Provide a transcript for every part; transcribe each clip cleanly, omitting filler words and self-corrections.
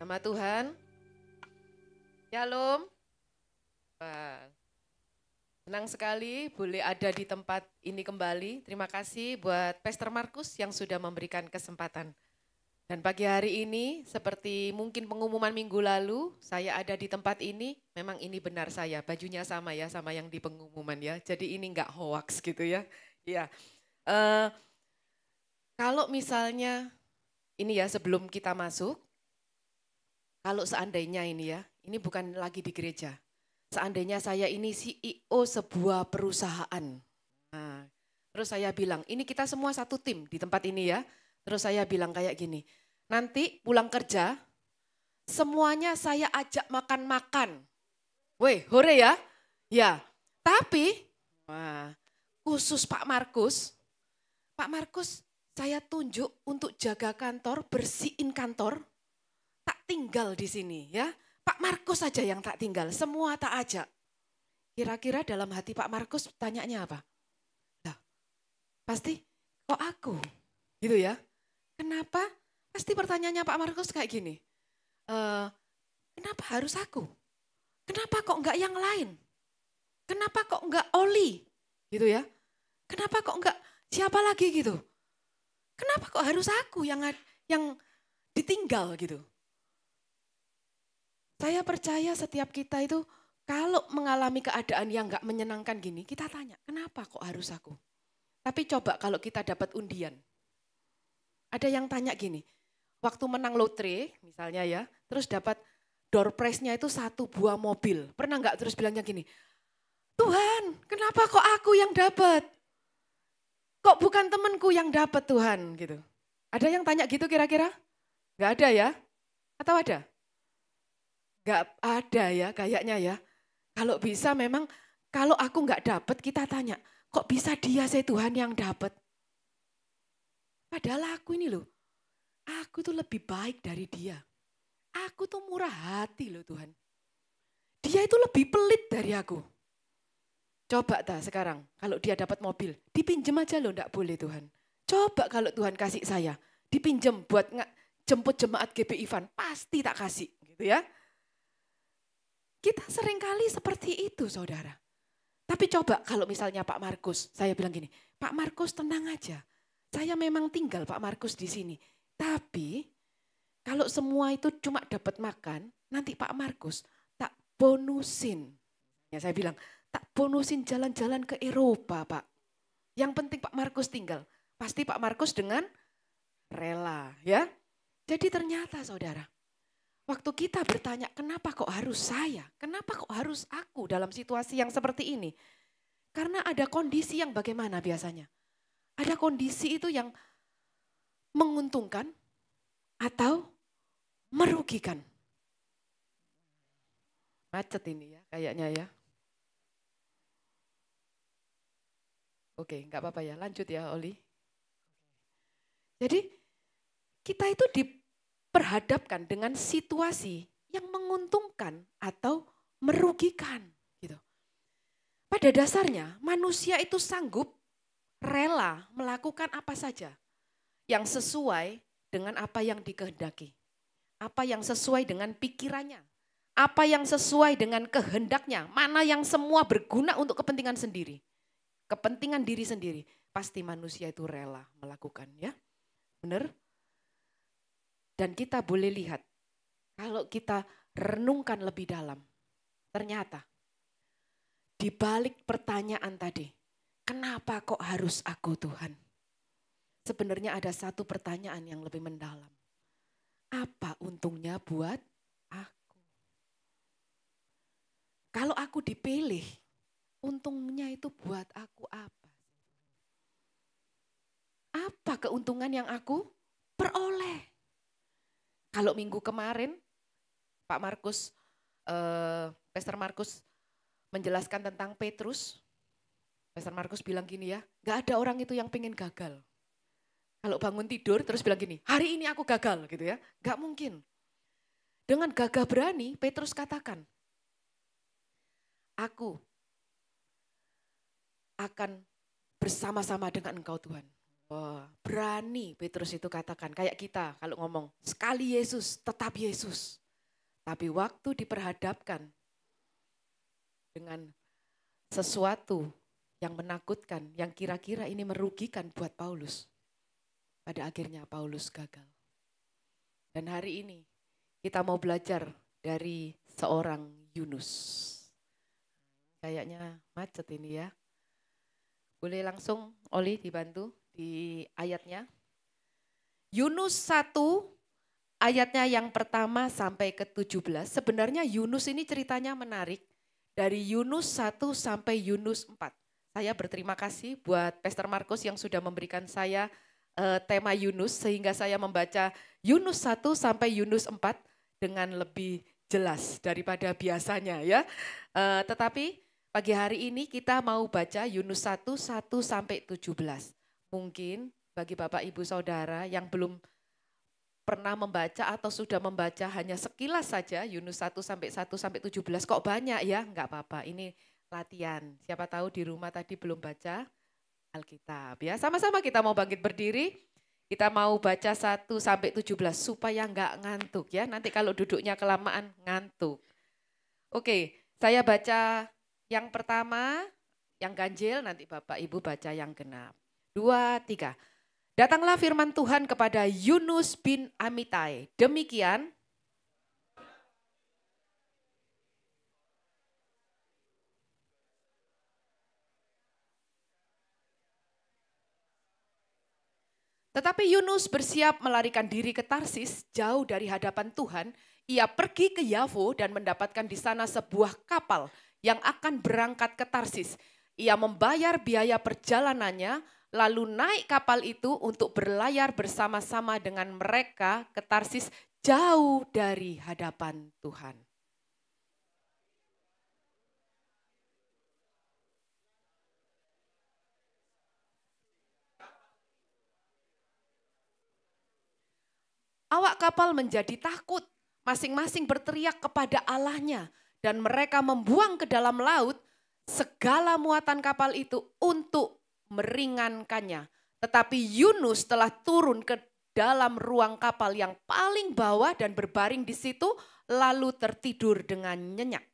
Nama Tuhan, Shalom. Wah, senang sekali boleh ada di tempat ini kembali. Terima kasih buat Pastor Markus yang sudah memberikan kesempatan. Dan pagi hari ini, seperti mungkin pengumuman minggu lalu, saya ada di tempat ini, memang ini benar saya, bajunya sama ya, sama yang di pengumuman ya. Jadi ini enggak hoax gitu ya. Ya, kalau misalnya, ini ya sebelum kita masuk, kalau seandainya ini ya, ini bukan lagi di gereja. Seandainya saya ini CEO sebuah perusahaan. Nah, terus saya bilang, ini kita semua satu tim di tempat ini ya. Terus saya bilang kayak gini, nanti pulang kerja, semuanya saya ajak makan-makan. Weh, hore ya. Ya, tapi wah, khusus Pak Markus saya tunjuk untuk jaga kantor, bersihin kantor, tak tinggal di sini ya. Pak Markus saja yang tak tinggal, semua tak ajak. Kira-kira dalam hati Pak Markus tanyanya apa? Lah, pasti kok aku? Gitu ya. Kenapa? Pasti pertanyaannya Pak Markus kayak gini. Kenapa harus aku? Kenapa kok enggak yang lain? Kenapa kok enggak Oli? Gitu ya. Kenapa kok enggak siapa lagi gitu? Kenapa kok harus aku yang ditinggal gitu? Saya percaya setiap kita itu kalau mengalami keadaan yang enggak menyenangkan gini, kita tanya, kenapa kok harus aku? Tapi coba kalau kita dapat undian. Ada yang tanya gini, waktu menang lotre misalnya ya, terus dapat door prize-nya itu 1 buah mobil. Pernah enggak terus bilangnya gini, Tuhan kenapa kok aku yang dapat? Kok bukan temanku yang dapat Tuhan gitu. Ada yang tanya gitu kira-kira? Enggak ada ya? Atau ada? Enggak ada ya kayaknya ya. Kalau bisa memang kalau aku enggak dapat kita tanya, kok bisa dia saya Tuhan yang dapat? Padahal aku ini loh, aku tuh lebih baik dari dia. Aku tuh murah hati loh Tuhan. Dia itu lebih pelit dari aku. Coba sekarang kalau dia dapat mobil, dipinjem aja loh enggak boleh Tuhan. Coba kalau Tuhan kasih saya, dipinjem buat jemput jemaat GBI Van, pasti tak kasih gitu ya. Kita seringkali seperti itu saudara. Tapi coba kalau misalnya Pak Markus, saya bilang gini, Pak Markus tenang aja. Saya memang tinggal Pak Markus di sini. Tapi kalau semua itu cuma dapat makan, nanti Pak Markus tak bonusin. Ya saya bilang, tak bonusin jalan-jalan ke Eropa Pak. Yang penting Pak Markus tinggal. Pasti Pak Markus dengan rela ya. Jadi ternyata saudara, waktu kita bertanya kenapa kok harus saya, kenapa kok harus aku dalam situasi yang seperti ini. Karena ada kondisi yang bagaimana biasanya. Ada kondisi itu yang menguntungkan atau merugikan. Macet ini ya kayaknya ya. Oke, enggak apa-apa ya, lanjut ya Oli. Jadi kita itu diperhadapkan dengan situasi yang menguntungkan atau merugikan gitu. Pada dasarnya manusia itu sanggup rela melakukan apa saja yang sesuai dengan apa yang dikehendaki. Apa yang sesuai dengan pikirannya. Apa yang sesuai dengan kehendaknya. Mana yang semua berguna untuk kepentingan sendiri. Kepentingan diri sendiri. Pasti manusia itu rela melakukan ya. Benar? Dan kita boleh lihat. Kalau kita renungkan lebih dalam. Ternyata di balik pertanyaan tadi, kenapa kok harus aku Tuhan? Sebenarnya ada satu pertanyaan yang lebih mendalam. Apa untungnya buat aku? Kalau aku dipilih, untungnya itu buat aku apa? Apa keuntungan yang aku peroleh? Kalau minggu kemarin, Pak Markus, Pastor Markus menjelaskan tentang Petrus, Pastor Markus bilang gini ya, gak ada orang itu yang pengen gagal. Kalau bangun tidur terus bilang gini, hari ini aku gagal gitu ya, gak mungkin. Dengan gagah berani Petrus katakan, aku akan bersama-sama dengan Engkau Tuhan. Wah, berani Petrus itu katakan, kayak kita kalau ngomong, sekali Yesus, tetap Yesus. Tapi waktu diperhadapkan dengan sesuatu yang menakutkan, yang kira-kira ini merugikan buat Paulus. Pada akhirnya Paulus gagal. Dan hari ini kita mau belajar dari seorang Yunus. Kayaknya macet ini ya. Boleh langsung Oli dibantu di ayatnya. Yunus 1 ayatnya yang pertama sampai ke-17. Sebenarnya Yunus ini ceritanya menarik. Dari Yunus 1 sampai Yunus 4. Saya berterima kasih buat Pastor Markus yang sudah memberikan saya tema Yunus. Sehingga saya membaca Yunus 1 sampai Yunus 4 dengan lebih jelas daripada biasanya ya. Tetapi pagi hari ini kita mau baca Yunus 1, 1 sampai 17. Mungkin bagi Bapak Ibu Saudara yang belum pernah membaca atau sudah membaca hanya sekilas saja Yunus 1 sampai 17 kok banyak ya, enggak apa-apa, ini latihan. Siapa tahu di rumah tadi belum baca Alkitab ya. Sama-sama kita mau bangkit berdiri, kita mau baca 1 sampai 17 supaya enggak ngantuk ya. Nanti kalau duduknya kelamaan ngantuk. Oke, saya baca yang pertama, yang ganjil, nanti Bapak Ibu baca yang genap. 2, 3. Datanglah firman Tuhan kepada Yunus bin Amitai. Demikian, tetapi Yunus bersiap melarikan diri ke Tarsis, jauh dari hadapan Tuhan. Ia pergi ke Yafo dan mendapatkan di sana sebuah kapal yang akan berangkat ke Tarsis. Ia membayar biaya perjalanannya, lalu naik kapal itu untuk berlayar bersama-sama dengan mereka ke Tarsis jauh dari hadapan Tuhan. Awak kapal menjadi takut, masing-masing berteriak kepada Allahnya, dan mereka membuang ke dalam laut segala muatan kapal itu untuk meringankannya. Tetapi Yunus telah turun ke dalam ruang kapal yang paling bawah dan berbaring di situ, lalu tertidur dengan nyenyak.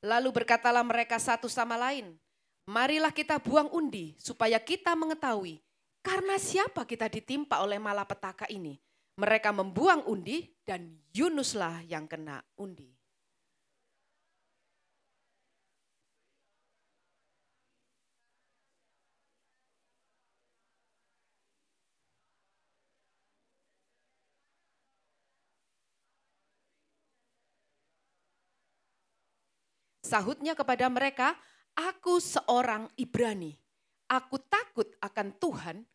Lalu berkatalah mereka satu sama lain, marilah kita buang undi supaya kita mengetahui karena siapa kita ditimpa oleh malapetaka ini. Mereka membuang undi dan Yunuslah yang kena undi. Sahutnya kepada mereka, aku seorang Ibrani. Aku takut akan Tuhan,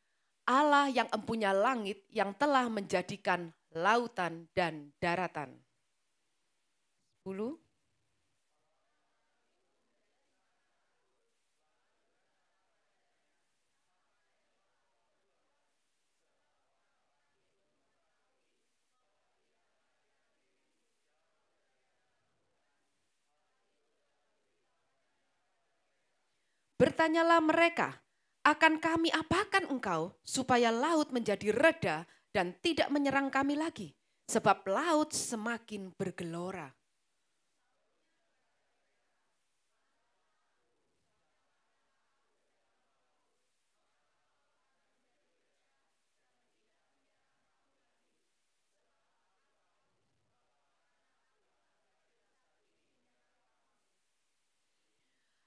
Allah yang empunya langit, yang telah menjadikan lautan dan daratan. 10. Bertanyalah mereka, akan kami apakan engkau supaya laut menjadi reda dan tidak menyerang kami lagi? Sebab laut semakin bergelora.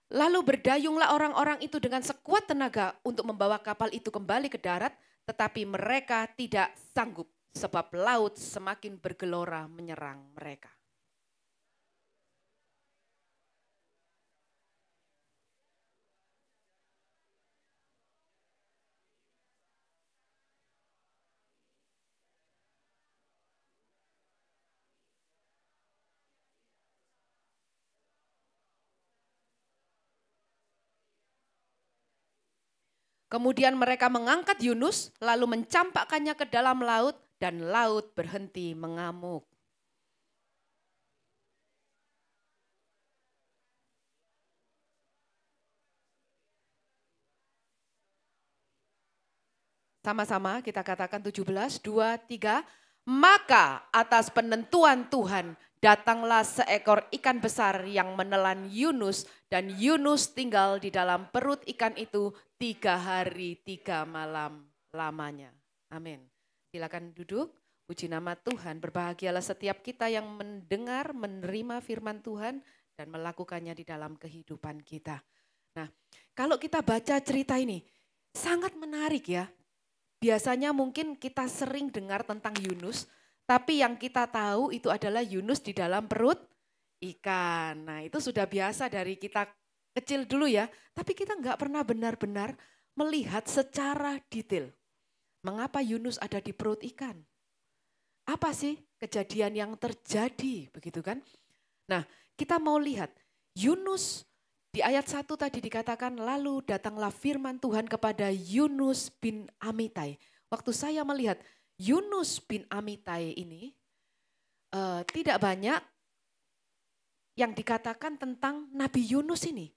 Lalu berdayunglah orang-orang itu dengan sekuat tenaga untuk membawa kapal itu kembali ke darat, tetapi mereka tidak sanggup sebab laut semakin bergelora menyerang mereka. Kemudian mereka mengangkat Yunus, lalu mencampakkannya ke dalam laut, dan laut berhenti mengamuk. Sama-sama kita katakan 17, 2, 3. Maka atas penentuan Tuhan datanglah seekor ikan besar yang menelan Yunus, dan Yunus tinggal di dalam perut ikan itu 3 hari 3 malam lamanya. Amin. Silakan duduk. Puji nama Tuhan. Berbahagialah setiap kita yang mendengar, menerima firman Tuhan dan melakukannya di dalam kehidupan kita. Nah, kalau kita baca cerita ini sangat menarik ya. Biasanya mungkin kita sering dengar tentang Yunus, tapi yang kita tahu itu adalah Yunus di dalam perut ikan. Nah, itu sudah biasa dari kita kecil dulu ya, tapi kita nggak pernah benar-benar melihat secara detail mengapa Yunus ada di perut ikan. Apa sih kejadian yang terjadi, begitu kan? Nah, kita mau lihat Yunus di ayat 1 tadi dikatakan, lalu datanglah firman Tuhan kepada Yunus bin Amitai. Waktu saya melihat Yunus bin Amitai ini, tidak banyak yang dikatakan tentang Nabi Yunus ini.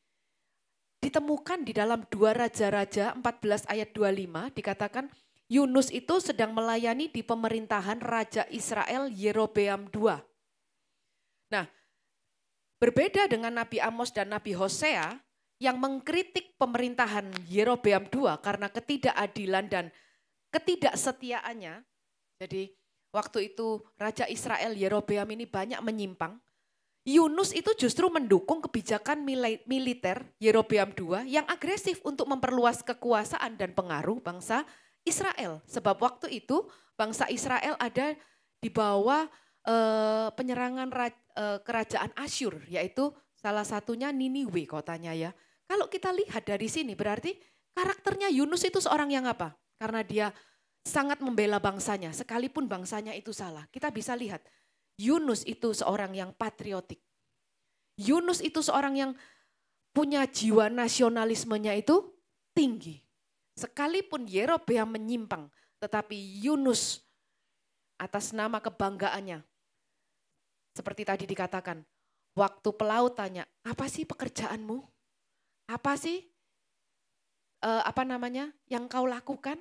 Ditemukan di dalam 2 Raja-Raja 14 ayat 25 dikatakan Yunus itu sedang melayani di pemerintahan Raja Israel Yerobeam II. Nah, berbeda dengan Nabi Amos dan Nabi Hosea yang mengkritik pemerintahan Yerobeam II karena ketidakadilan dan ketidaksetiaannya. Jadi waktu itu Raja Israel Yerobeam ini banyak menyimpang. Yunus itu justru mendukung kebijakan militer Yerobeam II yang agresif untuk memperluas kekuasaan dan pengaruh bangsa Israel. Sebab waktu itu bangsa Israel ada di bawah penyerangan kerajaan Asyur, yaitu salah satunya Niniwe kotanya ya. Kalau kita lihat dari sini berarti karakternya Yunus itu seorang yang apa? Karena dia sangat membela bangsanya, sekalipun bangsanya itu salah. Kita bisa lihat Yunus itu seorang yang patriotik. Yunus itu seorang yang punya jiwa nasionalismenya itu tinggi. Sekalipun Yerobeam menyimpang, tetapi Yunus atas nama kebanggaannya, seperti tadi dikatakan, waktu pelaut tanya, apa sih pekerjaanmu? Apa sih yang kau lakukan?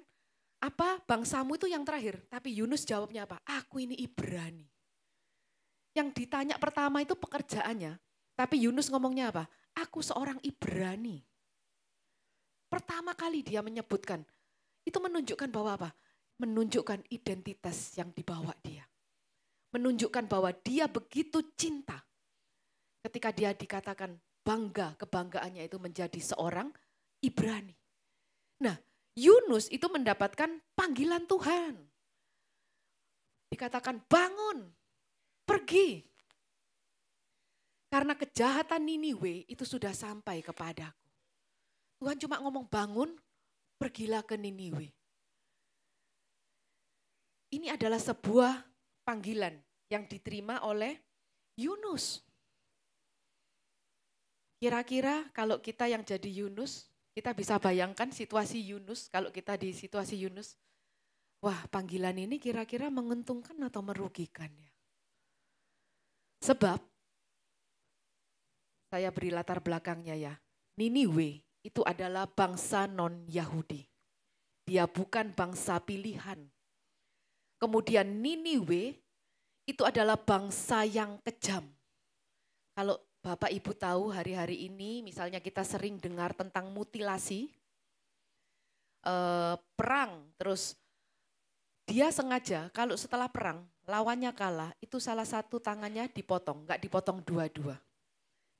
Apa bangsamu itu yang terakhir? Tapi Yunus jawabnya apa? Aku ini Ibrani. Yang ditanya pertama itu pekerjaannya, tapi Yunus ngomongnya apa? Aku seorang Ibrani. Pertama kali dia menyebutkan, itu menunjukkan bahwa apa? Menunjukkan identitas yang dibawa dia. Menunjukkan bahwa dia begitu cinta ketika dia dikatakan bangga, kebanggaannya itu menjadi seorang Ibrani. Nah, Yunus itu mendapatkan panggilan Tuhan. Dikatakan bangun, pergi. Karena kejahatan Niniwe itu sudah sampai kepadaku. Tuhan cuma ngomong bangun, pergilah ke Niniwe. Ini adalah sebuah panggilan yang diterima oleh Yunus. Kira-kira kalau kita yang jadi Yunus, kita bisa bayangkan situasi Yunus, kalau kita di situasi Yunus, wah panggilan ini kira-kira menguntungkan atau merugikan ya? Sebab, saya beri latar belakangnya ya, Niniwe itu adalah bangsa non-Yahudi. Dia bukan bangsa pilihan. Kemudian Niniwe itu adalah bangsa yang kejam. Kalau Bapak Ibu tahu hari-hari ini misalnya kita sering dengar tentang mutilasi, perang, terus dia sengaja kalau setelah perang lawannya kalah itu salah satu tangannya dipotong, enggak dipotong dua-dua.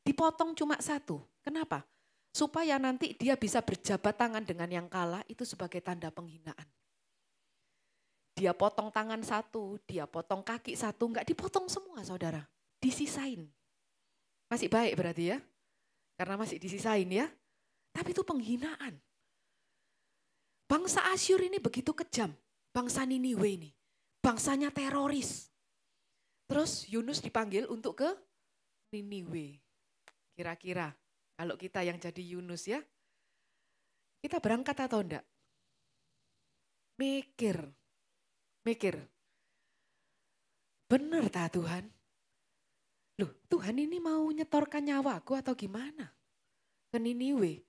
Dipotong cuma satu, kenapa? Supaya nanti dia bisa berjabat tangan dengan yang kalah itu sebagai tanda penghinaan. Dia potong tangan satu, dia potong kaki satu, enggak dipotong semua saudara, disisain. Masih baik berarti ya, karena masih disisain ya. Tapi itu penghinaan. Bangsa Asyur ini begitu kejam, bangsa Niniwe ini, bangsanya teroris. Terus Yunus dipanggil untuk ke Niniwe. Kira-kira kalau kita yang jadi Yunus ya, Kita berangkat atau enggak? Mikir. Bener tak Tuhan? Loh, Tuhan ini mau nyetorkan nyawaku atau gimana? Ke Niniwe.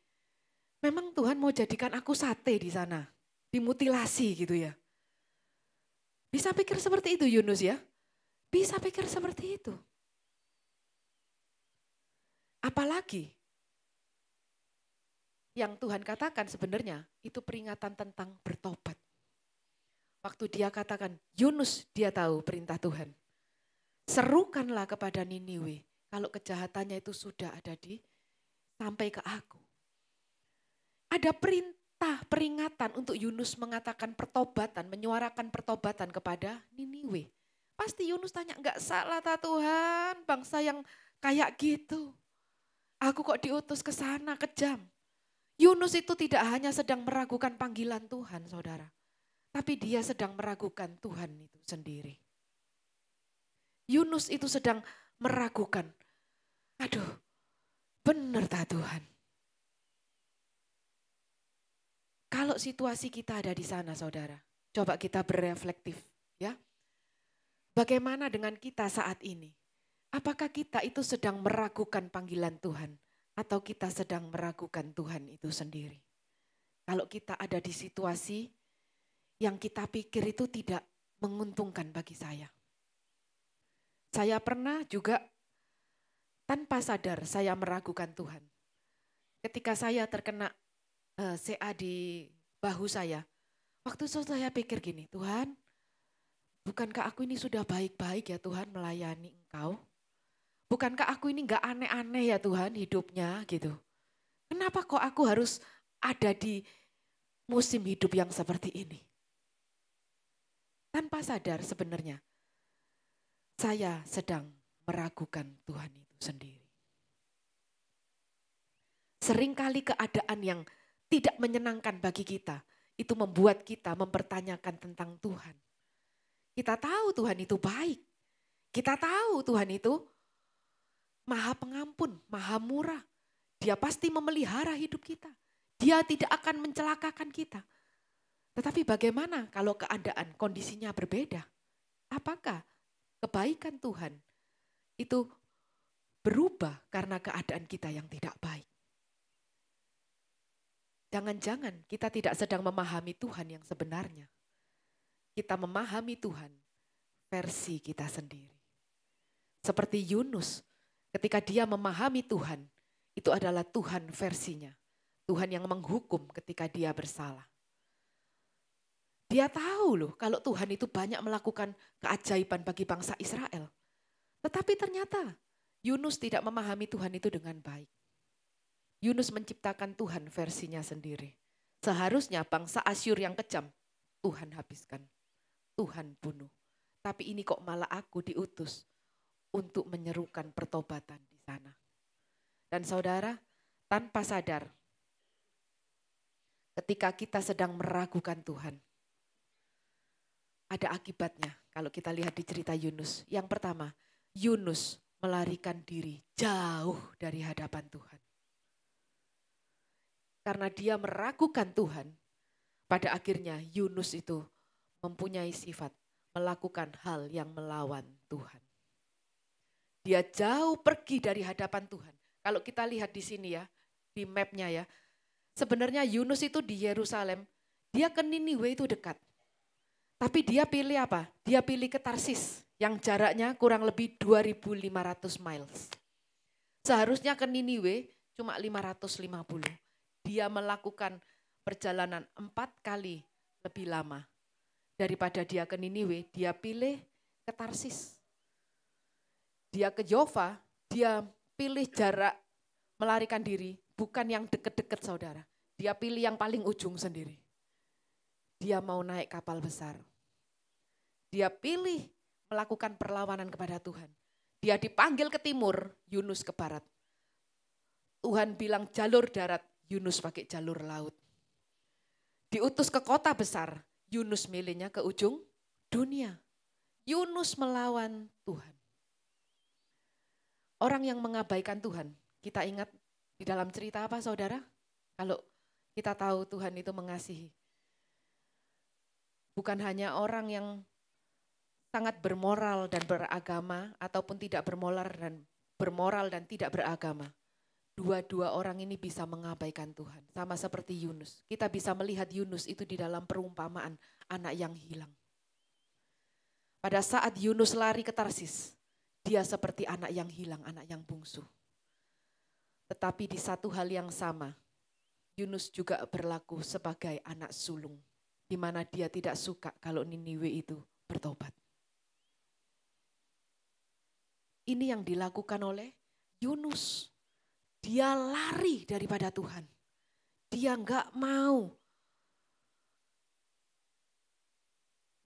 Memang Tuhan mau jadikan aku sate di sana. Dimutilasi gitu ya. Bisa pikir seperti itu Yunus ya? Bisa pikir seperti itu. Apalagi yang Tuhan katakan sebenarnya itu peringatan tentang bertobat. Waktu dia katakan, Yunus dia tahu perintah Tuhan. Serukanlah kepada Niniwe kalau kejahatannya itu sudah ada sampai ke aku. Ada perintah peringatan untuk Yunus mengatakan pertobatan, menyuarakan pertobatan kepada Niniwe. Pasti Yunus tanya, enggak salah tak Tuhan, bangsa yang kayak gitu. Aku kok diutus ke sana, kejam. Yunus itu tidak hanya sedang meragukan panggilan Tuhan, saudara. Tapi dia sedang meragukan Tuhan itu sendiri. Yunus itu sedang meragukan. Aduh, benar tak Tuhan? Kalau situasi kita ada di sana, saudara. Coba kita bereflektif, ya. Bagaimana dengan kita saat ini? Apakah kita itu sedang meragukan panggilan Tuhan? Atau kita sedang meragukan Tuhan itu sendiri? Kalau kita ada di situasi yang kita pikir itu tidak menguntungkan bagi saya. Saya pernah juga tanpa sadar saya meragukan Tuhan. Ketika saya terkena CA di bahu saya, waktu itu saya pikir gini, Tuhan, bukankah aku ini sudah baik-baik ya Tuhan melayani Engkau? Bukankah aku ini enggak aneh-aneh ya Tuhan hidupnya gitu? Kenapa kok aku harus ada di musim hidup yang seperti ini? Tanpa sadar sebenarnya saya sedang meragukan Tuhan itu sendiri. Seringkali keadaan yang tidak menyenangkan bagi kita, itu membuat kita mempertanyakan tentang Tuhan. Kita tahu Tuhan itu baik. Kita tahu Tuhan itu Maha Pengampun, Maha Murah. Dia pasti memelihara hidup kita. Dia tidak akan mencelakakan kita. Tetapi bagaimana kalau keadaan kondisinya berbeda? Apakah kebaikan Tuhan itu berubah karena keadaan kita yang tidak baik? Jangan-jangan kita tidak sedang memahami Tuhan yang sebenarnya. Kita memahami Tuhan versi kita sendiri. Seperti Yunus, ketika dia memahami Tuhan, itu adalah Tuhan versinya. Tuhan yang menghukum ketika dia bersalah. Dia tahu loh kalau Tuhan itu banyak melakukan keajaiban bagi bangsa Israel. Tetapi ternyata Yunus tidak memahami Tuhan itu dengan baik. Yunus menciptakan Tuhan versinya sendiri. Seharusnya bangsa Asyur yang kejam, Tuhan habiskan, Tuhan bunuh. Tapi ini kok malah aku diutus untuk menyerukan pertobatan di sana. Dan saudara, tanpa sadar, ketika kita sedang meragukan Tuhan, ada akibatnya kalau kita lihat di cerita Yunus. Yang pertama, Yunus melarikan diri jauh dari hadapan Tuhan. Karena dia meragukan Tuhan, pada akhirnya Yunus itu mempunyai sifat melakukan hal yang melawan Tuhan. Dia jauh pergi dari hadapan Tuhan. Kalau kita lihat di sini ya, di mapnya ya, sebenarnya Yunus itu di Yerusalem, dia ke Niniwe itu dekat. Tapi dia pilih apa? Dia pilih ke Tarsis yang jaraknya kurang lebih 2.500 miles. Seharusnya ke Niniwe cuma 550. Dia melakukan perjalanan 4 kali lebih lama. Daripada dia ke Niniwe, dia pilih ke Tarsis. Dia ke Jova, dia pilih jarak melarikan diri, bukan yang deket-deket saudara. Dia pilih yang paling ujung sendiri. Dia mau naik kapal besar. Dia pilih melakukan perlawanan kepada Tuhan. Dia dipanggil ke timur, Yunus ke barat. Tuhan bilang jalur darat, Yunus pakai jalur laut. Diutus ke kota besar, Yunus milihnya ke ujung dunia. Yunus melawan Tuhan. Orang yang mengabaikan Tuhan, kita ingat di dalam cerita apa saudara? Kalau Kita tahu Tuhan itu mengasihi. Bukan hanya orang yang sangat bermoral dan beragama ataupun tidak bermoral dan tidak beragama. Dua-dua orang ini bisa mengabaikan Tuhan. Sama seperti Yunus. Kita bisa melihat Yunus itu di dalam perumpamaan anak yang hilang. Pada saat Yunus lari ke Tarsis, dia seperti anak yang hilang, anak yang bungsu. Tetapi di satu hal yang sama, Yunus juga berlaku sebagai anak sulung, di mana dia tidak suka kalau Niniwe itu bertobat. Ini yang dilakukan oleh Yunus. Dia lari daripada Tuhan. Dia enggak mau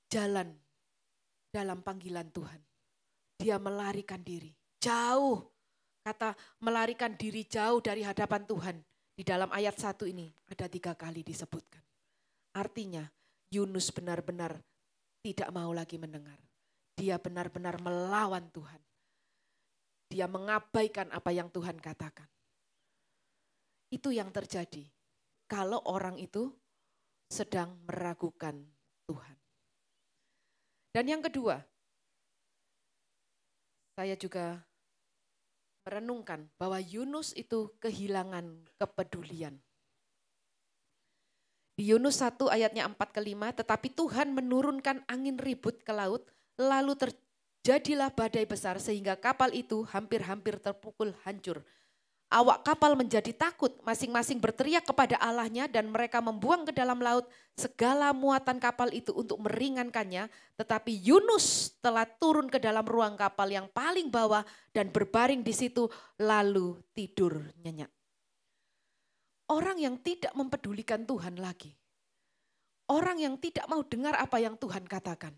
jalan dalam panggilan Tuhan. Dia melarikan diri jauh. Kata melarikan diri jauh dari hadapan Tuhan. Di dalam ayat 1 ini ada 3 kali disebutkan. Artinya Yunus benar-benar tidak mau lagi mendengar. Dia benar-benar melawan Tuhan. Dia mengabaikan apa yang Tuhan katakan. Itu yang terjadi kalau orang itu sedang meragukan Tuhan. Dan yang kedua, saya juga merenungkan bahwa Yunus itu kehilangan kepedulian. Di Yunus 1 ayatnya 4-5, tetapi Tuhan menurunkan angin ribut ke laut, lalu terjadilah badai besar sehingga kapal itu hampir-hampir terpukul hancur. Awak kapal menjadi takut, masing-masing berteriak kepada Allahnya dan mereka membuang ke dalam laut segala muatan kapal itu untuk meringankannya. Tetapi Yunus telah turun ke dalam ruang kapal yang paling bawah dan berbaring di situ lalu tidur nyenyak. Orang yang tidak mempedulikan Tuhan lagi. Orang yang tidak mau dengar apa yang Tuhan katakan.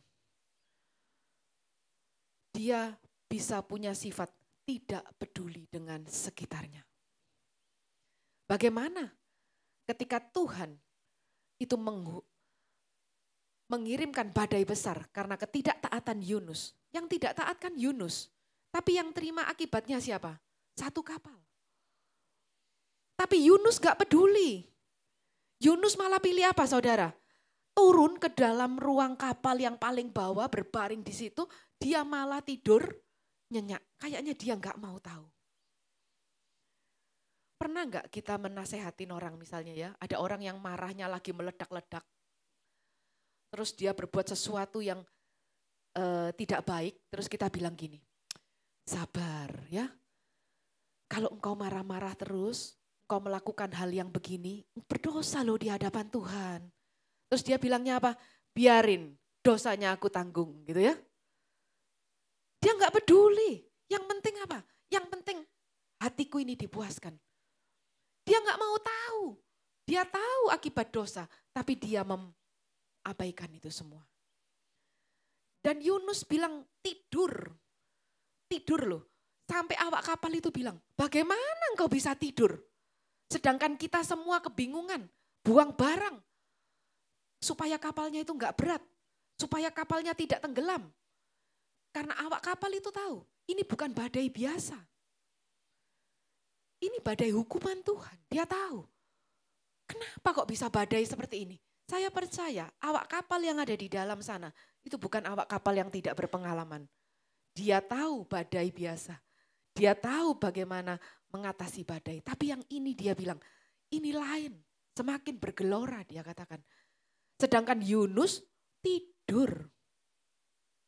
Dia bisa punya sifat tidak peduli dengan sekitarnya. Bagaimana ketika Tuhan itu mengirimkan badai besar karena ketidaktaatan Yunus. Yang tidak taat kan Yunus, tapi yang terima akibatnya siapa? Satu kapal. Tapi Yunus gak peduli. Yunus malah pilih apa saudara? Turun ke dalam ruang kapal yang paling bawah, berbaring di situ, dia malah tidur nyenyak. Kayaknya dia nggak mau tahu. Pernah nggak kita menasehatin orang misalnya ya, ada orang yang marahnya lagi meledak-ledak. Terus dia berbuat sesuatu yang tidak baik, terus kita bilang gini, sabar ya. Kalau engkau marah-marah terus, engkau melakukan hal yang begini, berdosa loh di hadapan Tuhan. Terus dia bilangnya apa? Biarin, dosanya aku tanggung gitu ya. Dia nggak peduli. Yang penting apa? Yang penting hatiku ini dipuaskan. Dia nggak mau tahu. Dia tahu akibat dosa, tapi dia mengabaikan itu semua. Dan Yunus bilang tidur. Tidur loh. Sampai awak kapal itu bilang, bagaimana engkau bisa tidur? Sedangkan kita semua kebingungan, buang barang. Supaya kapalnya itu nggak berat. Supaya kapalnya tidak tenggelam. Karena awak kapal itu tahu, ini bukan badai biasa. Ini badai hukuman Tuhan, dia tahu. Kenapa kok bisa badai seperti ini? Saya percaya awak kapal yang ada di dalam sana, itu bukan awak kapal yang tidak berpengalaman. Dia tahu badai biasa, dia tahu bagaimana mengatasi badai. Tapi yang ini dia bilang, ini lain, semakin bergelora dia katakan. Sedangkan Yunus tidur.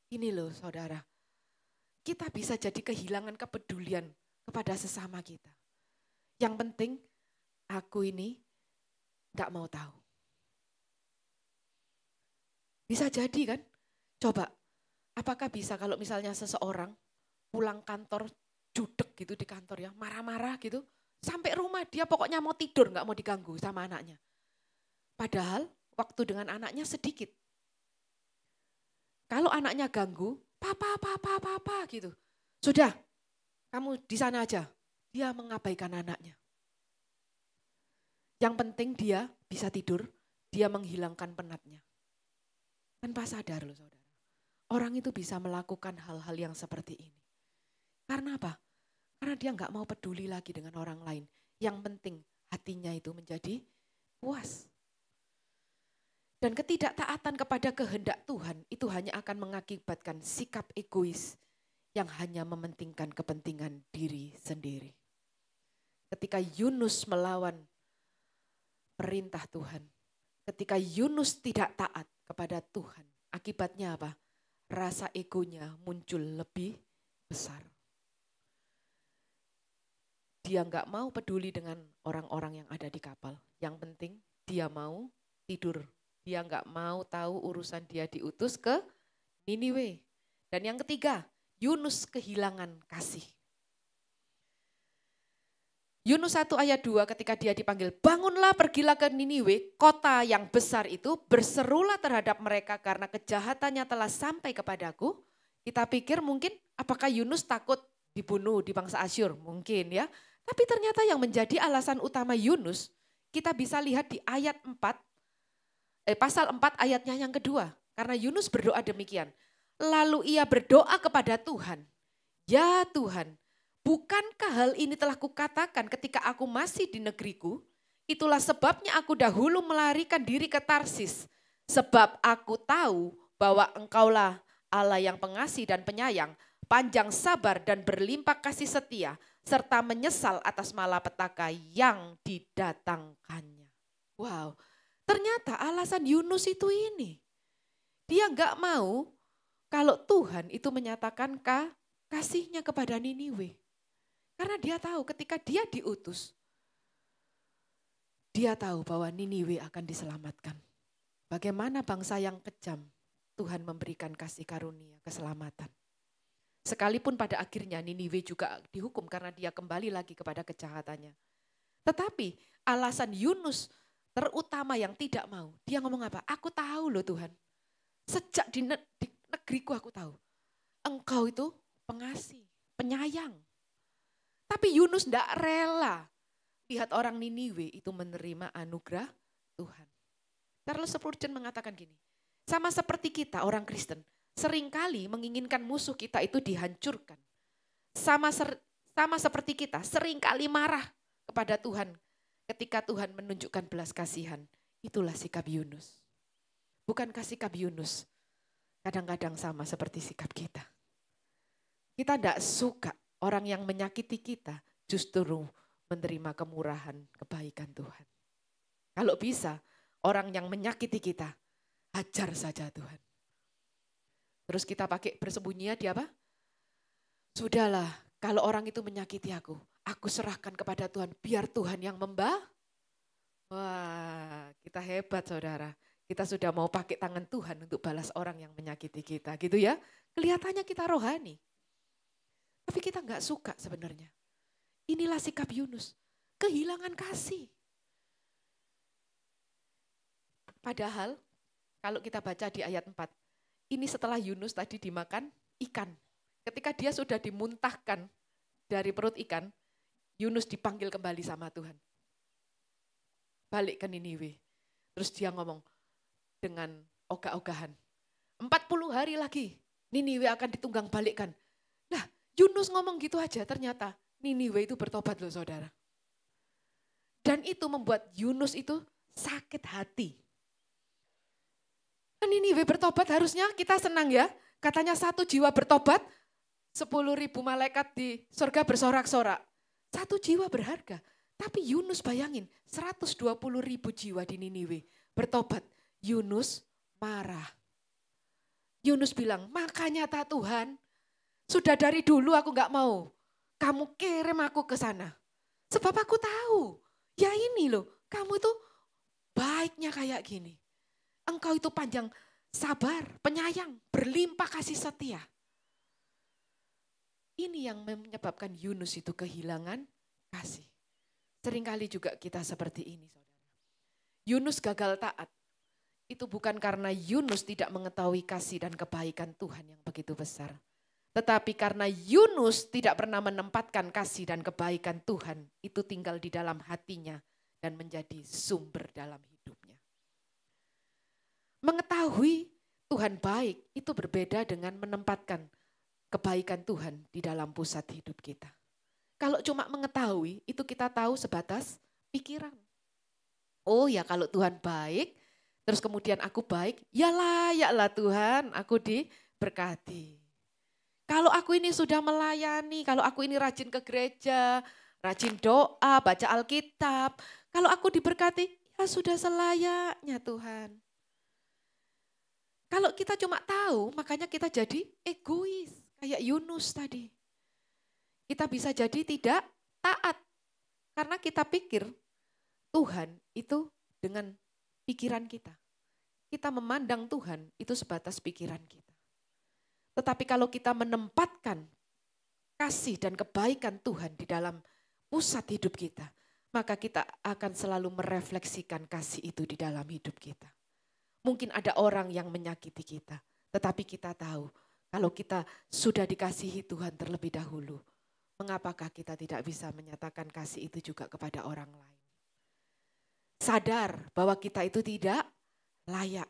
Ini loh saudara, kita bisa jadi kehilangan kepedulian kepada sesama kita. Yang penting aku ini gak mau tahu. Bisa jadi kan? Coba, apakah bisa kalau misalnya seseorang pulang kantor judek gitu di kantor ya, marah-marah gitu. Sampai rumah dia pokoknya mau tidur, gak mau diganggu sama anaknya. Padahal waktu dengan anaknya sedikit. Kalau anaknya ganggu, papa gitu. Sudah, kamu di sana aja. Dia mengabaikan anaknya. Yang penting dia bisa tidur, dia menghilangkan penatnya. Tanpa sadar loh saudara. Orang itu bisa melakukan hal-hal yang seperti ini. Karena apa? Karena dia nggak mau peduli lagi dengan orang lain. Yang penting hatinya itu menjadi puas. Dan ketidaktaatan kepada kehendak Tuhan itu hanya akan mengakibatkan sikap egois yang hanya mementingkan kepentingan diri sendiri. Ketika Yunus melawan perintah Tuhan, ketika Yunus tidak taat kepada Tuhan, akibatnya apa? Rasa egonya muncul lebih besar. Dia nggak mau peduli dengan orang-orang yang ada di kapal. Yang penting dia mau tidur. Dia nggak mau tahu urusan dia diutus ke Niniwe. Dan yang ketiga, Yunus kehilangan kasih. Yunus 1 ayat 2 ketika dia dipanggil, bangunlah pergilah ke Niniwe, kota yang besar itu, berserulah terhadap mereka karena kejahatannya telah sampai kepadaku. Kita pikir mungkin apakah Yunus takut dibunuh di bangsa Asyur? Mungkin ya. Tapi ternyata yang menjadi alasan utama Yunus, kita bisa lihat di ayat 4, pasal 4 ayatnya yang kedua. Karena Yunus berdoa demikian. Lalu ia berdoa kepada Tuhan, ya Tuhan, bukankah hal ini telah kukatakan ketika aku masih di negeriku? Itulah sebabnya aku dahulu melarikan diri ke Tarsis. Sebab aku tahu bahwa engkaulah Allah yang pengasih dan penyayang, panjang sabar dan berlimpah kasih setia, serta menyesal atas malapetaka yang didatangkannya. Wow, ternyata alasan Yunus itu ini. Dia enggak mau kalau Tuhan itu menyatakan kasihnya kepada Niniwe. Karena dia tahu ketika dia diutus, dia tahu bahwa Niniwe akan diselamatkan. Bagaimana bangsa yang kejam, Tuhan memberikan kasih karunia, keselamatan. Sekalipun pada akhirnya Niniwe juga dihukum karena dia kembali lagi kepada kejahatannya. Tetapi alasan Yunus terutama yang tidak mau, dia ngomong apa? Aku tahu loh Tuhan, sejak di negeriku aku tahu, engkau itu pengasih, penyayang. Tapi Yunus tidak rela lihat orang Niniwe itu menerima anugerah Tuhan. Charles Spurgeon mengatakan gini, sama seperti kita orang Kristen, seringkali menginginkan musuh kita itu dihancurkan. Sama seperti kita, seringkali marah kepada Tuhan ketika Tuhan menunjukkan belas kasihan. Itulah sikap Yunus. Bukankah sikap Yunus kadang-kadang sama seperti sikap kita? Kita tidak suka orang yang menyakiti kita justru menerima kemurahan, kebaikan Tuhan. Kalau bisa, orang yang menyakiti kita, hajar saja Tuhan. Terus kita pakai bersembunyi di apa? Sudahlah, kalau orang itu menyakiti aku serahkan kepada Tuhan, biar Tuhan yang Wah, kita hebat saudara. Kita sudah mau pakai tangan Tuhan untuk balas orang yang menyakiti kita, gitu ya. Kelihatannya kita rohani. Tapi kita enggak suka sebenarnya. Inilah sikap Yunus, kehilangan kasih. Padahal kalau kita baca di ayat 4, ini setelah Yunus tadi dimakan ikan. Ketika dia sudah dimuntahkan dari perut ikan, Yunus dipanggil kembali sama Tuhan. Balik ke Niniwe. Terus dia ngomong dengan ogah-ogahan, 40 hari lagi Niniwe akan ditunggang balikkan. Nah, Yunus ngomong gitu aja, ternyata Niniwe itu bertobat loh saudara. Dan itu membuat Yunus itu sakit hati. Niniwe bertobat harusnya kita senang ya. Katanya 1 jiwa bertobat, 10.000 malaikat di surga bersorak-sorak. 1 jiwa berharga. Tapi Yunus bayangin, 120.000 jiwa di Niniwe bertobat. Yunus marah. Yunus bilang, makanya Tuhan, sudah dari dulu aku gak mau kamu kirim aku ke sana. Sebab aku tahu, ya ini loh, kamu itu baiknya kayak gini. Engkau itu panjang sabar, penyayang, berlimpah kasih setia. Ini yang menyebabkan Yunus itu kehilangan kasih. Seringkali juga kita seperti ini saudara. Yunus gagal taat. Itu bukan karena Yunus tidak mengetahui kasih dan kebaikan Tuhan yang begitu besar. Tetapi karena Yunus tidak pernah menempatkan kasih dan kebaikan Tuhan, itu tinggal di dalam hatinya dan menjadi sumber dalam hidupnya. Mengetahui Tuhan baik itu berbeda dengan menempatkan kebaikan Tuhan di dalam pusat hidup kita. Kalau cuma mengetahui, itu kita tahu sebatas pikiran. Oh ya kalau Tuhan baik, terus kemudian aku baik, ya layaklah Tuhan aku diberkati. Kalau aku ini sudah melayani, kalau aku ini rajin ke gereja, rajin doa, baca Alkitab, kalau aku diberkati, ya sudah selayaknya Tuhan. Kalau kita cuma tahu, makanya kita jadi egois, kayak Yunus tadi. Kita bisa jadi tidak taat, karena kita pikir Tuhan itu dengan pikiran kita. Kita memandang Tuhan itu sebatas pikiran kita. Tetapi kalau kita menempatkan kasih dan kebaikan Tuhan di dalam pusat hidup kita, maka kita akan selalu merefleksikan kasih itu di dalam hidup kita. Mungkin ada orang yang menyakiti kita, tetapi kita tahu kalau kita sudah dikasihi Tuhan terlebih dahulu, mengapakah kita tidak bisa menyatakan kasih itu juga kepada orang lain. Sadar bahwa kita itu tidak layak.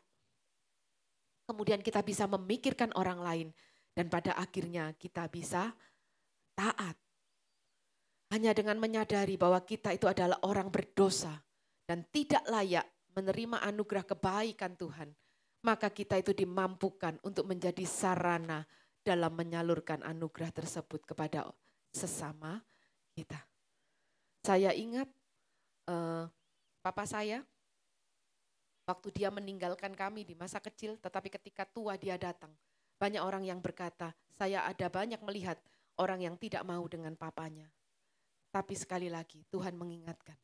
Kemudian kita bisa memikirkan orang lain dan pada akhirnya kita bisa taat. Hanya dengan menyadari bahwa kita itu adalah orang berdosa dan tidak layak menerima anugerah kebaikan Tuhan, maka kita itu dimampukan untuk menjadi sarana dalam menyalurkan anugerah tersebut kepada sesama kita. Saya ingat papa saya, waktu dia meninggalkan kami di masa kecil, tetapi ketika tua dia datang. Banyak orang yang berkata, saya ada banyak melihat orang yang tidak mau dengan papanya. Tapi sekali lagi Tuhan mengingatkan,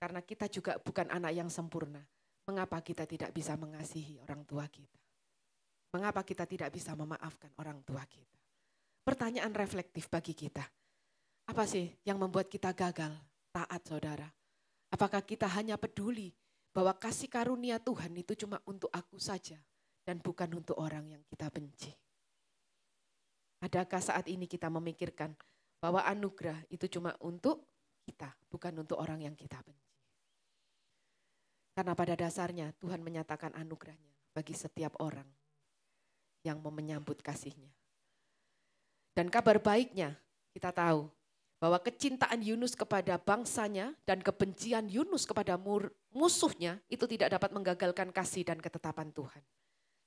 karena kita juga bukan anak yang sempurna. Mengapa kita tidak bisa mengasihi orang tua kita? Mengapa kita tidak bisa memaafkan orang tua kita? Pertanyaan reflektif bagi kita. Apa sih yang membuat kita gagal taat, saudara? Apakah kita hanya peduli bahwa kasih karunia Tuhan itu cuma untuk aku saja dan bukan untuk orang yang kita benci? Adakah saat ini kita memikirkan bahwa anugerah itu cuma untuk kita, bukan untuk orang yang kita benci? Karena pada dasarnya Tuhan menyatakan anugerahnya bagi setiap orang yang mau menyambut kasihnya. Dan kabar baiknya kita tahu bahwa kecintaan Yunus kepada bangsanya dan kebencian Yunus kepada musuhnya itu tidak dapat menggagalkan kasih dan ketetapan Tuhan.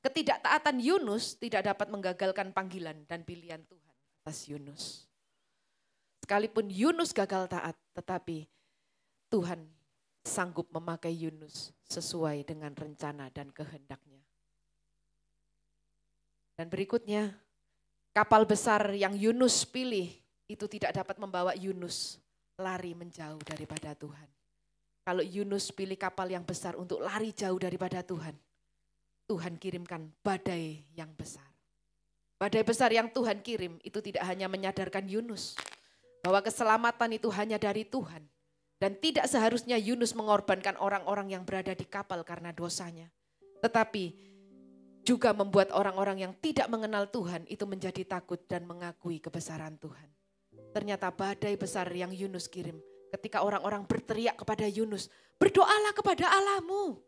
Ketidaktaatan Yunus tidak dapat menggagalkan panggilan dan pilihan Tuhan atas Yunus. Sekalipun Yunus gagal taat, tetapi Tuhan sanggup memakai Yunus sesuai dengan rencana dan kehendaknya. Dan berikutnya, kapal besar yang Yunus pilih itu tidak dapat membawa Yunus lari menjauh daripada Tuhan. Kalau Yunus pilih kapal yang besar untuk lari jauh daripada Tuhan, Tuhan kirimkan badai yang besar. Badai besar yang Tuhan kirim itu tidak hanya menyadarkan Yunus bahwa keselamatan itu hanya dari Tuhan. Dan tidak seharusnya Yunus mengorbankan orang-orang yang berada di kapal karena dosanya. Tetapi juga membuat orang-orang yang tidak mengenal Tuhan itu menjadi takut dan mengakui kebesaran Tuhan. Ternyata badai besar yang Yunus kirim, ketika orang-orang berteriak kepada Yunus, berdoalah kepada Allahmu.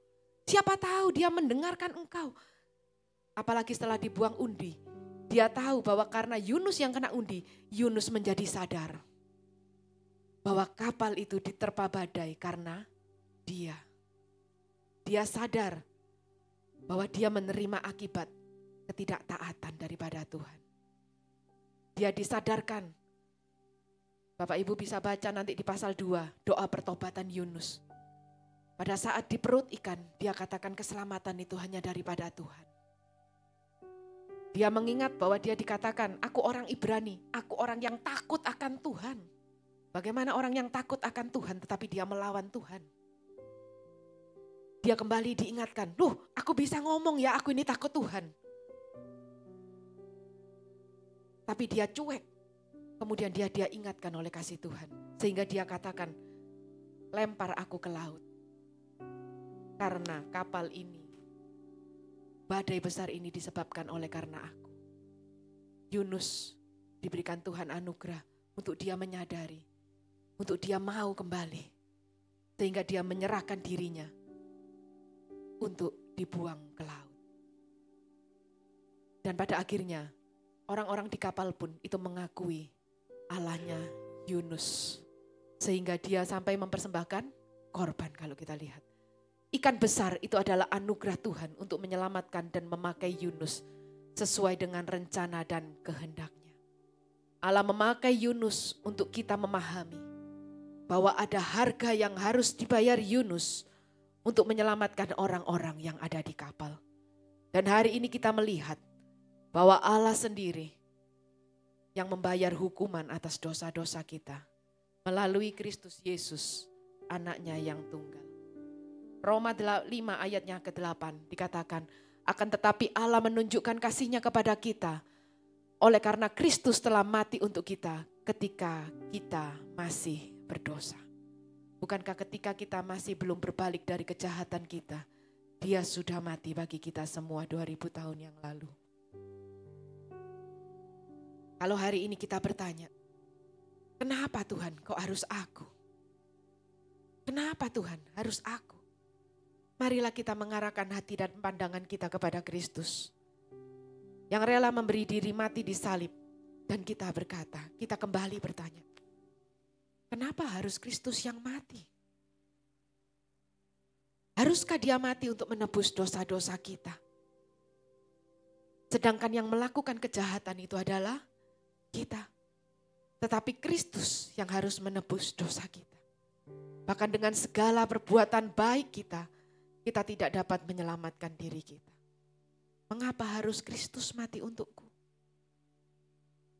Siapa tahu dia mendengarkan engkau. Apalagi setelah dibuang undi, dia tahu bahwa karena Yunus yang kena undi, Yunus menjadi sadar bahwa kapal itu diterpa badai karena dia. Dia sadar bahwa dia menerima akibat ketidaktaatan daripada Tuhan. Dia disadarkan. Bapak Ibu bisa baca nanti di pasal 2, doa pertobatan Yunus. Pada saat di perut ikan, dia katakan keselamatan itu hanya daripada Tuhan. Dia mengingat bahwa dia dikatakan, aku orang Ibrani, aku orang yang takut akan Tuhan. Bagaimana orang yang takut akan Tuhan tetapi dia melawan Tuhan? Dia kembali diingatkan, aku bisa ngomong ya, aku ini takut Tuhan. Tapi dia cuek. Kemudian dia ingatkan oleh kasih Tuhan. Sehingga dia katakan, lempar aku ke laut. Karena kapal ini, badai besar ini disebabkan oleh karena aku. Yunus diberikan Tuhan anugerah untuk dia menyadari, untuk dia mau kembali. Sehingga dia menyerahkan dirinya untuk dibuang ke laut. Dan pada akhirnya orang-orang di kapal pun itu mengakui Allahnya Yunus. Sehingga dia sampai mempersembahkan korban kalau kita lihat. Ikan besar itu adalah anugerah Tuhan untuk menyelamatkan dan memakai Yunus sesuai dengan rencana dan kehendaknya. Allah memakai Yunus untuk kita memahami bahwa ada harga yang harus dibayar Yunus untuk menyelamatkan orang-orang yang ada di kapal. Dan hari ini kita melihat bahwa Allah sendiri yang membayar hukuman atas dosa-dosa kita melalui Kristus Yesus, anaknya yang tunggal. Roma 5 ayatnya ke-8 dikatakan, akan tetapi Allah menunjukkan kasih-Nya kepada kita oleh karena Kristus telah mati untuk kita ketika kita masih berdosa. Bukankah ketika kita masih belum berbalik dari kejahatan kita, Dia sudah mati bagi kita semua 2000 tahun yang lalu. Kalau hari ini kita bertanya, kenapa Tuhan kok harus aku? Kenapa Tuhan harus aku? Marilah kita mengarahkan hati dan pandangan kita kepada Kristus yang rela memberi diri mati di salib. Dan kita berkata, kita kembali bertanya, kenapa harus Kristus yang mati? Haruskah Dia mati untuk menebus dosa-dosa kita? Sedangkan yang melakukan kejahatan itu adalah kita. Tetapi Kristus yang harus menebus dosa kita. Bahkan dengan segala perbuatan baik kita tidak dapat menyelamatkan diri kita. Mengapa harus Kristus mati untukku?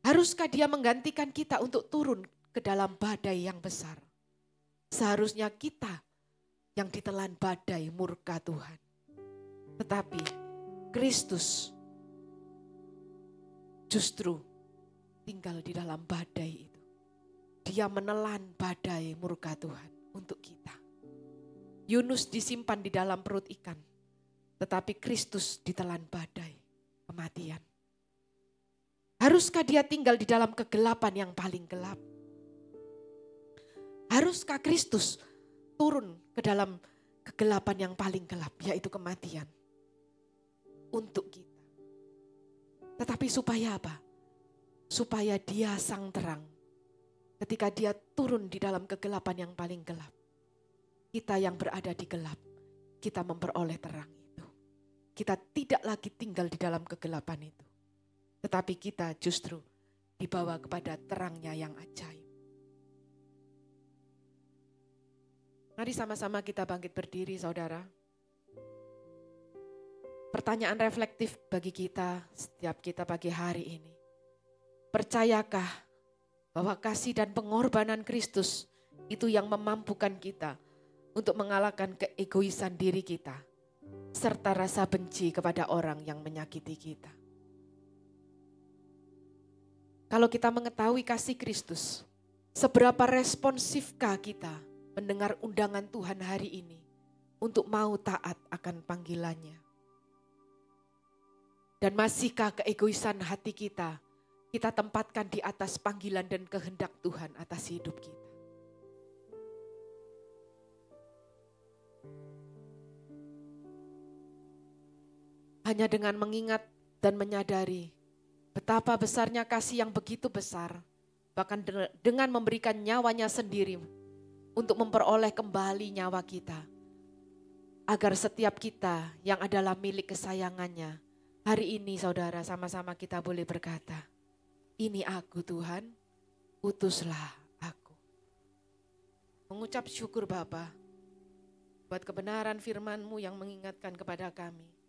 Haruskah Dia menggantikan kita untuk turun ke dalam badai yang besar? Seharusnya kita yang ditelan badai murka Tuhan. Tetapi Kristus justru tinggal di dalam badai itu. Dia menelan badai murka Tuhan untuk kita. Yunus disimpan di dalam perut ikan, tetapi Kristus ditelan badai kematian. Haruskah Dia tinggal di dalam kegelapan yang paling gelap? Haruskah Kristus turun ke dalam kegelapan yang paling gelap, yaitu kematian, untuk kita? Tetapi supaya apa? Supaya Dia sang terang. Ketika Dia turun di dalam kegelapan yang paling gelap, kita yang berada di gelap, kita memperoleh terang itu. Kita tidak lagi tinggal di dalam kegelapan itu. Tetapi kita justru dibawa kepada terang-Nya yang ajaib. Mari sama-sama kita bangkit berdiri, saudara. Pertanyaan reflektif bagi kita, setiap kita pagi hari ini. Percayakah bahwa kasih dan pengorbanan Kristus itu yang memampukan kita untuk mengalahkan keegoisan diri kita, serta rasa benci kepada orang yang menyakiti kita? Kalau kita mengetahui kasih Kristus, seberapa responsifkah kita mendengar undangan Tuhan hari ini untuk mau taat akan panggilannya? Dan masihkah keegoisan hati kita tempatkan di atas panggilan dan kehendak Tuhan atas hidup kita? Hanya dengan mengingat dan menyadari betapa besarnya kasih yang begitu besar, bahkan dengan memberikan nyawanya sendiri untuk memperoleh kembali nyawa kita, agar setiap kita yang adalah milik kesayangannya, hari ini saudara sama-sama kita boleh berkata, ini aku Tuhan, utuslah aku. Mengucap syukur Bapa buat kebenaran firman-Mu yang mengingatkan kepada kami.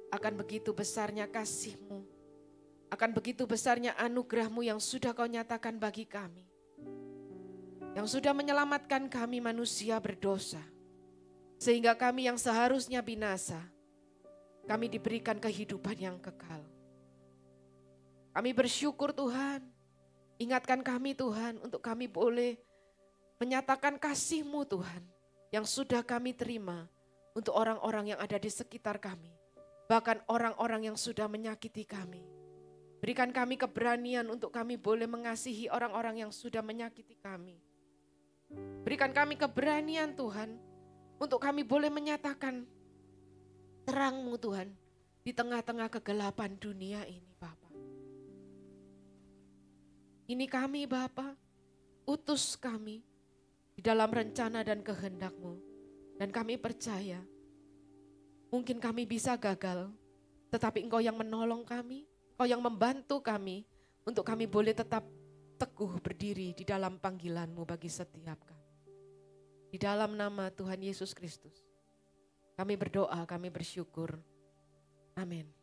Akan begitu besarnya kasih-Mu, akan begitu besarnya anugerah-Mu yang sudah Kau nyatakan bagi kami. Yang sudah menyelamatkan kami manusia berdosa. Sehingga kami yang seharusnya binasa, kami diberikan kehidupan yang kekal. Kami bersyukur Tuhan, ingatkan kami Tuhan untuk kami boleh menyatakan kasih-Mu Tuhan yang sudah kami terima untuk orang-orang yang ada di sekitar kami. Bahkan orang-orang yang sudah menyakiti kami. Berikan kami keberanian untuk kami boleh mengasihi orang-orang yang sudah menyakiti kami. Berikan kami keberanian Tuhan untuk kami boleh menyatakan terang-Mu Tuhan di tengah-tengah kegelapan dunia ini Bapa. Ini kami Bapa, utus kami di dalam rencana dan kehendak-Mu. Dan kami percaya, mungkin kami bisa gagal, tetapi Engkau yang menolong kami, Engkau yang membantu kami, untuk kami boleh tetap teguh berdiri di dalam panggilan-Mu bagi setiap kami. Di dalam nama Tuhan Yesus Kristus, kami berdoa, kami bersyukur. Amin.